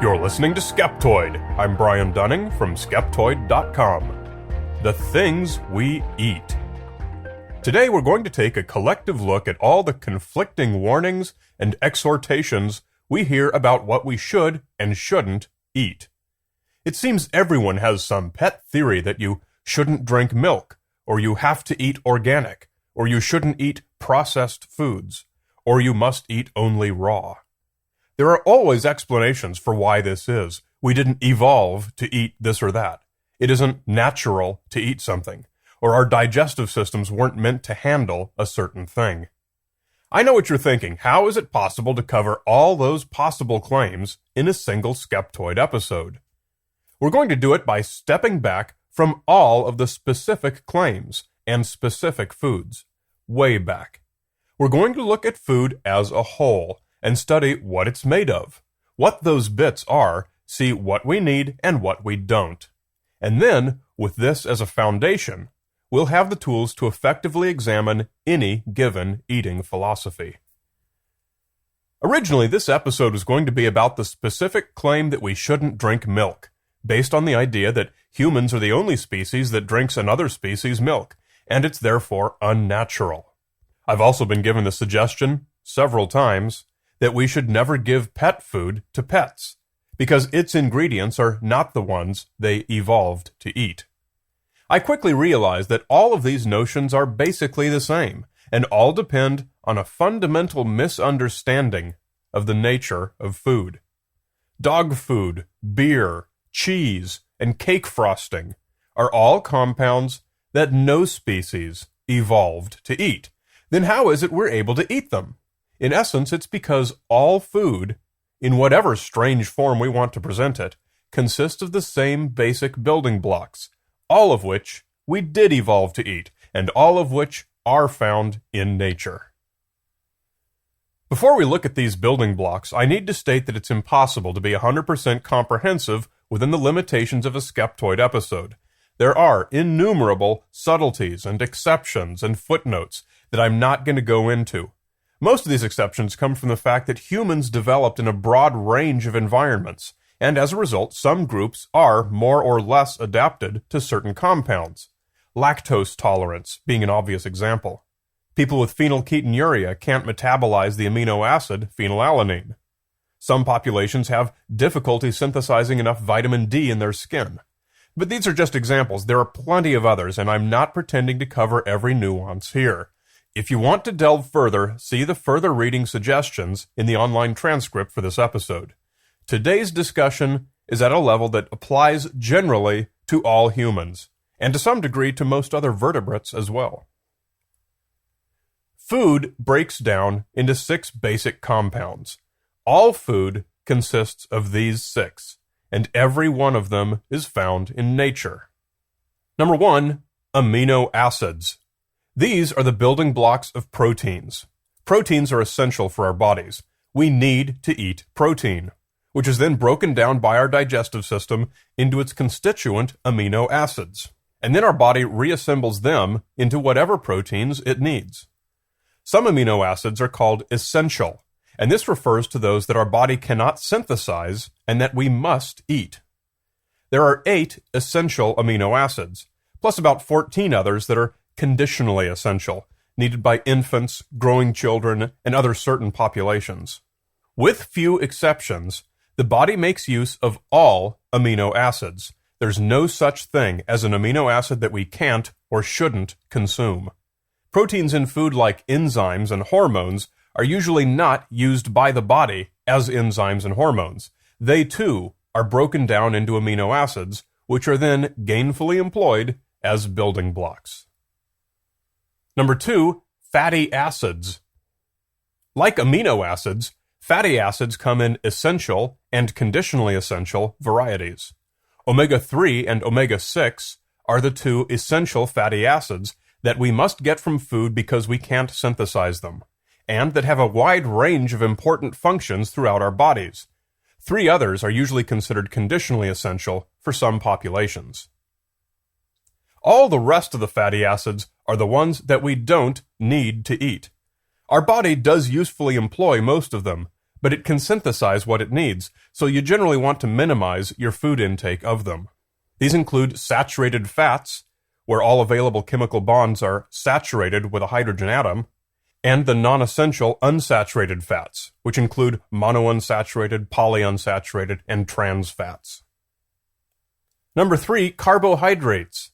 You're listening to Skeptoid. I'm Brian Dunning from Skeptoid.com. The things we eat. Today we're going to take a collective look at all the conflicting warnings and exhortations we hear about what we should and shouldn't eat. It seems everyone has some pet theory that you shouldn't drink milk, or you have to eat organic, or you shouldn't eat processed foods, or you must eat only raw. There are always explanations for why this is. We didn't evolve to eat this or that. It isn't natural to eat something, or our digestive systems weren't meant to handle a certain thing. I know what you're thinking. How is it possible to cover all those possible claims in a single Skeptoid episode? We're going to do it by stepping back from all of the specific claims and specific foods, way back. We're going to look at food as a whole and study what it's made of, what those bits are, see what we need and what we don't. And then, with this as a foundation, we'll have the tools to effectively examine any given eating philosophy. Originally, this episode was going to be about the specific claim that we shouldn't drink milk, based on the idea that humans are the only species that drinks another species' milk, and it's therefore unnatural. I've also been given the suggestion, several times, that we should never give pet food to pets, because its ingredients are not the ones they evolved to eat. I quickly realized that all of these notions are basically the same, and all depend on a fundamental misunderstanding of the nature of food. Dog food, beer, cheese, and cake frosting are all compounds that no species evolved to eat. Then how is it we're able to eat them? In essence, it's because all food, in whatever strange form we want to present it, consists of the same basic building blocks, all of which we did evolve to eat, and all of which are found in nature. Before we look at these building blocks, I need to state that it's impossible to be 100% comprehensive within the limitations of a Skeptoid episode. There are innumerable subtleties and exceptions and footnotes that I'm not going to go into. Most of these exceptions come from the fact that humans developed in a broad range of environments, and as a result, some groups are more or less adapted to certain compounds. Lactose tolerance being an obvious example. People with phenylketonuria can't metabolize the amino acid phenylalanine. Some populations have difficulty synthesizing enough vitamin D in their skin. But these are just examples. There are plenty of others, and I'm not pretending to cover every nuance here. If you want to delve further, see the further reading suggestions in the online transcript for this episode. Today's discussion is at a level that applies generally to all humans, and to some degree to most other vertebrates as well. Food breaks down into 6 basic compounds. All food consists of these 6, and every one of them is found in nature. Number 1, amino acids. These are the building blocks of proteins. Proteins are essential for our bodies. We need to eat protein, which is then broken down by our digestive system into its constituent amino acids. And then our body reassembles them into whatever proteins it needs. Some amino acids are called essential, and this refers to those that our body cannot synthesize and that we must eat. There are 8 essential amino acids, plus about 14 others that are conditionally essential, needed by infants, growing children, and other certain populations. With few exceptions, the body makes use of all amino acids. There's no such thing as an amino acid that we can't or shouldn't consume. Proteins in food like enzymes and hormones are usually not used by the body as enzymes and hormones. They, too, are broken down into amino acids, which are then gainfully employed as building blocks. Number 2, fatty acids. Like amino acids, fatty acids come in essential and conditionally essential varieties. Omega-3 and omega-6 are the 2 essential fatty acids that we must get from food because we can't synthesize them, and that have a wide range of important functions throughout our bodies. 3 others are usually considered conditionally essential for some populations. All the rest of the fatty acids are the ones that we don't need to eat. Our body does usefully employ most of them, but it can synthesize what it needs, so you generally want to minimize your food intake of them. These include saturated fats, where all available chemical bonds are saturated with a hydrogen atom, and the non-essential unsaturated fats, which include monounsaturated, polyunsaturated, and trans fats. Number 3, carbohydrates.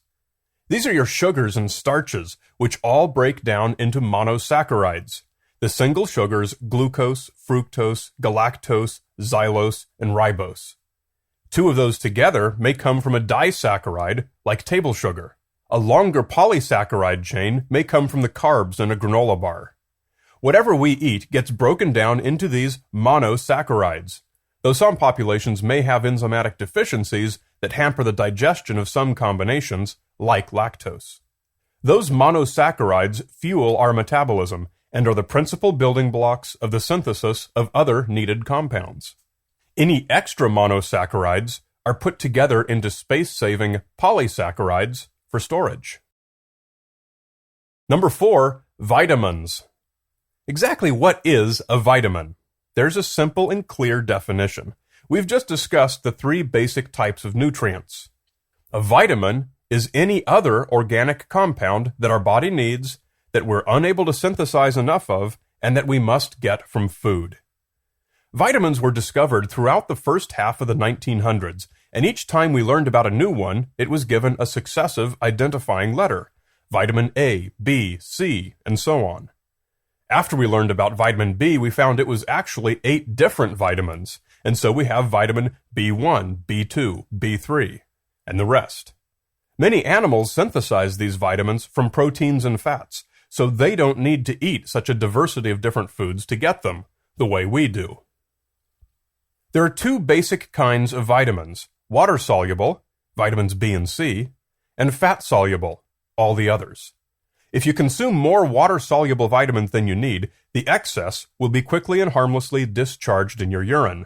These are your sugars and starches, which all break down into monosaccharides. The single sugars glucose, fructose, galactose, xylose, and ribose. 2 of those together may come from a disaccharide, like table sugar. A longer polysaccharide chain may come from the carbs in a granola bar. Whatever we eat gets broken down into these monosaccharides, though some populations may have enzymatic deficiencies that hamper the digestion of some combinations, like lactose. Those monosaccharides fuel our metabolism and are the principal building blocks of the synthesis of other needed compounds. Any extra monosaccharides are put together into space-saving polysaccharides for storage. Number 4, vitamins. Exactly what is a vitamin? There's a simple and clear definition. We've just discussed the 3 basic types of nutrients. A vitamin is any other organic compound that our body needs, that we're unable to synthesize enough of, and that we must get from food. Vitamins were discovered throughout the first half of the 1900s, and each time we learned about a new one, it was given a successive identifying letter. Vitamin A, B, C, and so on. After we learned about vitamin B, we found it was actually 8 different vitamins, and so we have vitamin B1, B2, B3, and the rest. Many animals synthesize these vitamins from proteins and fats, so they don't need to eat such a diversity of different foods to get them, the way we do. There are 2 basic kinds of vitamins: water-soluble, vitamins B and C, and fat-soluble, all the others. If you consume more water-soluble vitamins than you need, the excess will be quickly and harmlessly discharged in your urine.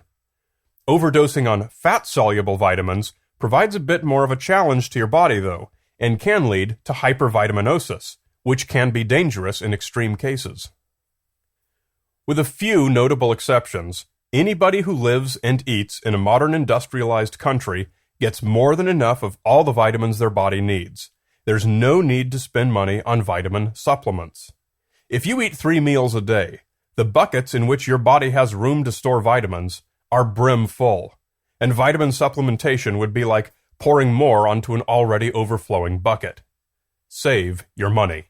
Overdosing on fat-soluble vitamins provides a bit more of a challenge to your body, though, and can lead to hypervitaminosis, which can be dangerous in extreme cases. With a few notable exceptions, anybody who lives and eats in a modern industrialized country gets more than enough of all the vitamins their body needs. There's no need to spend money on vitamin supplements. If you eat 3 meals a day, the buckets in which your body has room to store vitamins are brim full, and vitamin supplementation would be like pouring more onto an already overflowing bucket. Save your money.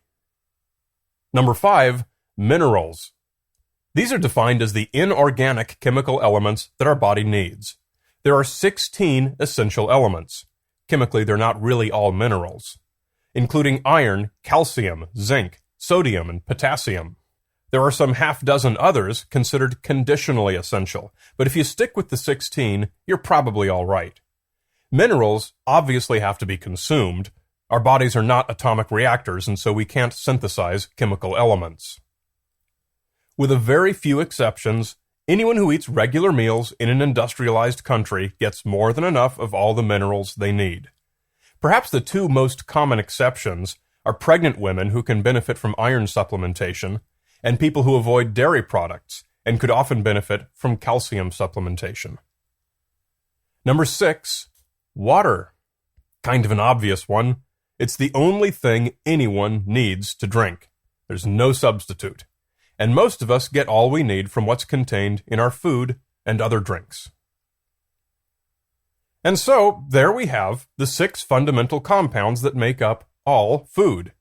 Number 5, minerals. These are defined as the inorganic chemical elements that our body needs. There are 16 essential elements. Chemically, they're not really all minerals, including iron, calcium, zinc, sodium, and potassium. There are some half-dozen others considered conditionally essential, but if you stick with the 16, you're probably all right. Minerals obviously have to be consumed. Our bodies are not atomic reactors, and so we can't synthesize chemical elements. With a very few exceptions, anyone who eats regular meals in an industrialized country gets more than enough of all the minerals they need. Perhaps the 2 most common exceptions are pregnant women who can benefit from iron supplementation, and people who avoid dairy products and could often benefit from calcium supplementation. Number 6, water. Kind of an obvious one. It's the only thing anyone needs to drink. There's no substitute. And most of us get all we need from what's contained in our food and other drinks. And so, there we have the 6 fundamental compounds that make up all food.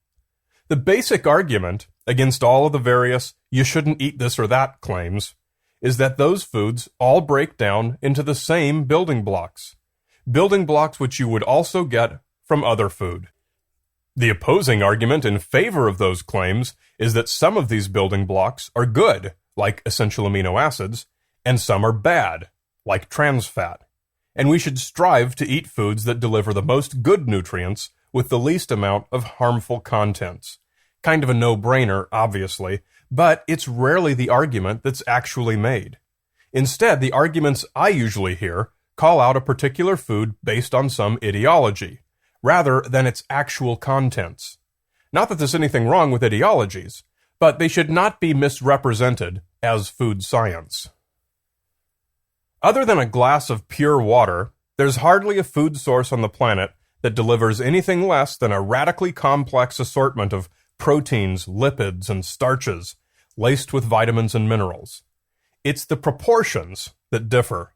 The basic argument against all of the various "you shouldn't eat this or that" claims is that those foods all break down into the same building blocks which you would also get from other food. The opposing argument in favor of those claims is that some of these building blocks are good, like essential amino acids, and some are bad, like trans fat. And we should strive to eat foods that deliver the most good nutrients with the least amount of harmful contents. Kind of a no-brainer, obviously, but it's rarely the argument that's actually made. Instead, the arguments I usually hear call out a particular food based on some ideology, rather than its actual contents. Not that there's anything wrong with ideologies, but they should not be misrepresented as food science. Other than a glass of pure water, there's hardly a food source on the planet that delivers anything less than a radically complex assortment of proteins, lipids, and starches, laced with vitamins and minerals. It's the proportions that differ.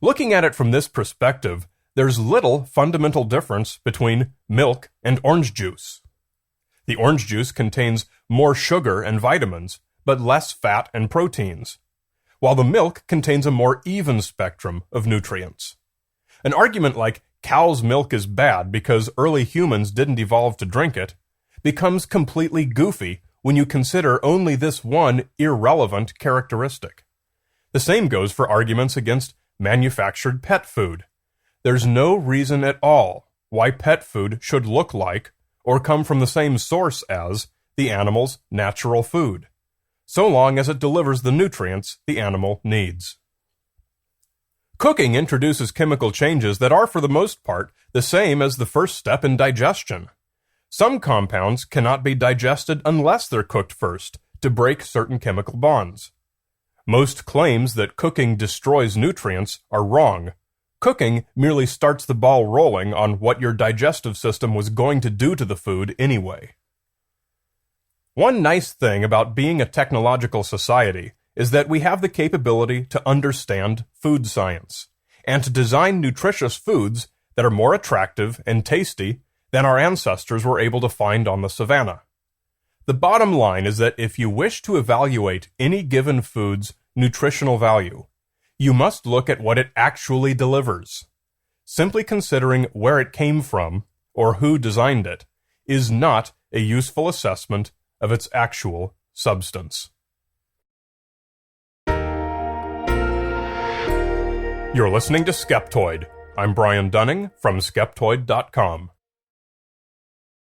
Looking at it from this perspective, there's little fundamental difference between milk and orange juice. The orange juice contains more sugar and vitamins, but less fat and proteins, while the milk contains a more even spectrum of nutrients. An argument like cow's milk is bad because early humans didn't evolve to drink it becomes completely goofy when you consider only this one irrelevant characteristic. The same goes for arguments against manufactured pet food. There's no reason at all why pet food should look like or come from the same source as the animal's natural food, so long as it delivers the nutrients the animal needs. Cooking introduces chemical changes that are, for the most part, the same as the first step in digestion. Some compounds cannot be digested unless they're cooked first to break certain chemical bonds. Most claims that cooking destroys nutrients are wrong. Cooking merely starts the ball rolling on what your digestive system was going to do to the food anyway. One nice thing about being a technological society is that we have the capability to understand food science and to design nutritious foods that are more attractive and tasty than our ancestors were able to find on the savannah. The bottom line is that if you wish to evaluate any given food's nutritional value, you must look at what it actually delivers. Simply considering where it came from or who designed it is not a useful assessment of its actual substance. You're listening to Skeptoid. I'm Brian Dunning from Skeptoid.com.